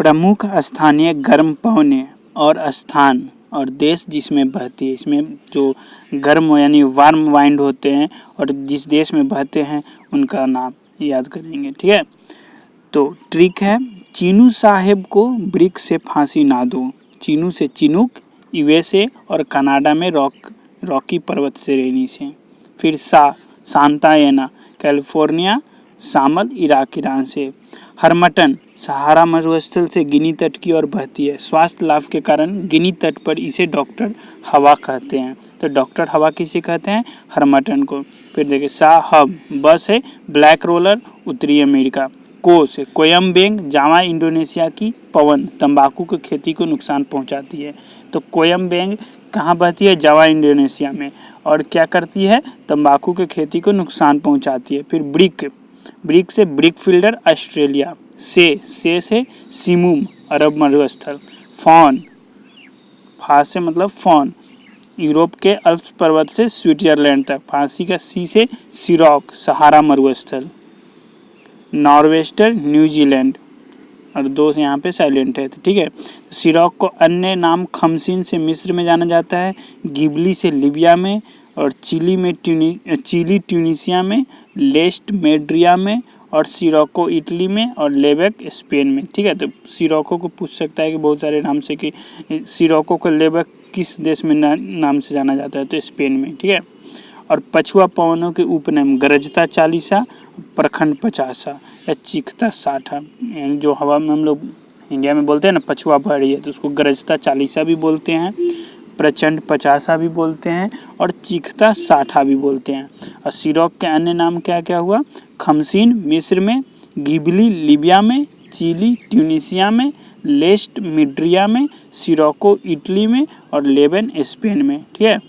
प्रमुख स्थानीय गर्म पवनें और स्थान और देश जिसमें बहती है, इसमें जो गर्म यानी वार्म वाइंड होते हैं और जिस देश में बहते हैं उनका नाम याद करेंगे। ठीक है, तो ट्रिक है, चीनू साहेब को ब्रिक्स से फांसी ना दो। चीनू से चिनूक यूएसए और कनाडा में रॉकी पर्वत श्रेणी से। फिर सांता एना कैलिफोर्निया, शामल इराक ईरान से। हरमटन सहारा मरुस्थल से गिनी तट की ओर बहती है। स्वास्थ्य लाभ के कारण गिनी तट पर इसे डॉक्टर हवा कहते हैं। तो डॉक्टर हवा किसे कहते हैं? हरमटन को। फिर देखिए साहब बस है ब्लैक रोलर उत्तरी अमेरिका। कोस है कोयम्बेंग जावा इंडोनेशिया की पवन तंबाकू की खेती को नुकसान पहुंचाती है। तो कोयम्बेंग कहाँ बहती है? जावा इंडोनेशिया में। और क्या करती है? तंबाकू की खेती को नुकसान पहुंचाती है। फिर ब्रिक से ब्रिक फील्डर ऑस्ट्रेलिया। से सिमुम अरब मरुस्थल। फा से मतलब फॉन यूरोप के अल्प्स पर्वत से स्विट्जरलैंड तक। फांसी का सी से सिरॉक सहारा मरुस्थल। नॉर्वेस्टर न्यूजीलैंड और दो से यहाँ पे साइलेंट है। ठीक है, सिरॉक को अन्य नाम खमसीन से मिस्र में जाना जाता है, गिबली से लीबिया में और चिली ट्यूनिसिया में, लेस्ट मेड्रिया में और सिरोको इटली में और लेबेक स्पेन में। ठीक है, तो सिरोको को पूछ सकता है कि बहुत सारे नाम से कि सिरोको को लेबेक किस देश में नाम से जाना जाता है? तो स्पेन में। ठीक है, और पछुआ पवनों के उपनाम गरजता 40, प्रखंड 50 या चीखता 60। यानी जो हवा में हम लोग इंडिया में बोलते हैं ना पछुआ बह रही है, तो उसको गरजता 40 भी बोलते हैं, प्रचंड 50 भी बोलते हैं और चीखता 60 भी बोलते हैं। और सिरोक के अन्य नाम क्या क्या हुआ? खमसीन मिस्र में, गिबली लीबिया में, चिली ट्यूनिसिया में, लेस्ट मिड्रिया में, सिरोको इटली में और लेबन स्पेन में। ठीक है,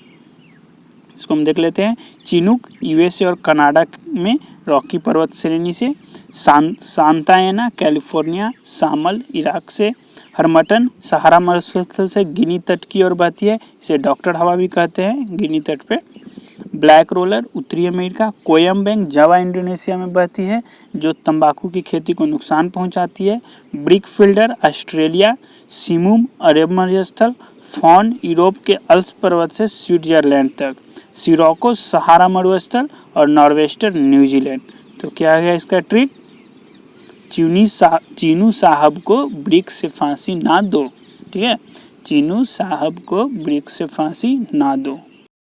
इसको हम देख लेते हैं। चिनूक यूएसए और कनाडा में रॉकी पर्वत श्रेणी से। सांता एना कैलिफोर्निया, शामल इराक से। हरमटन सहारा मरुस्थल से गिनी तट की ओर बहती है, इसे डॉक्टर हवा भी कहते हैं गिनी तट पे। ब्लैक रोलर उत्तरी अमेरिका। कोयम्बेंग जावा इंडोनेशिया में बहती है, जो तंबाकू की खेती को नुकसान पहुंचाती है। Brickfielder Australia. सिमुम अरब मरुस्थल। फॉन यूरोप के अल्प्स पर्वत से स्विट्जरलैंड तक। सिरोको सहारा मरुस्थल और नॉर्वेस्टर न्यूजीलैंड। तो क्या है इसका ट्रिक? चीनू साहब को ब्रिक्स से फांसी ना दो। ठीक है, चीनू साहब को ब्रिक्स से फांसी ना दो।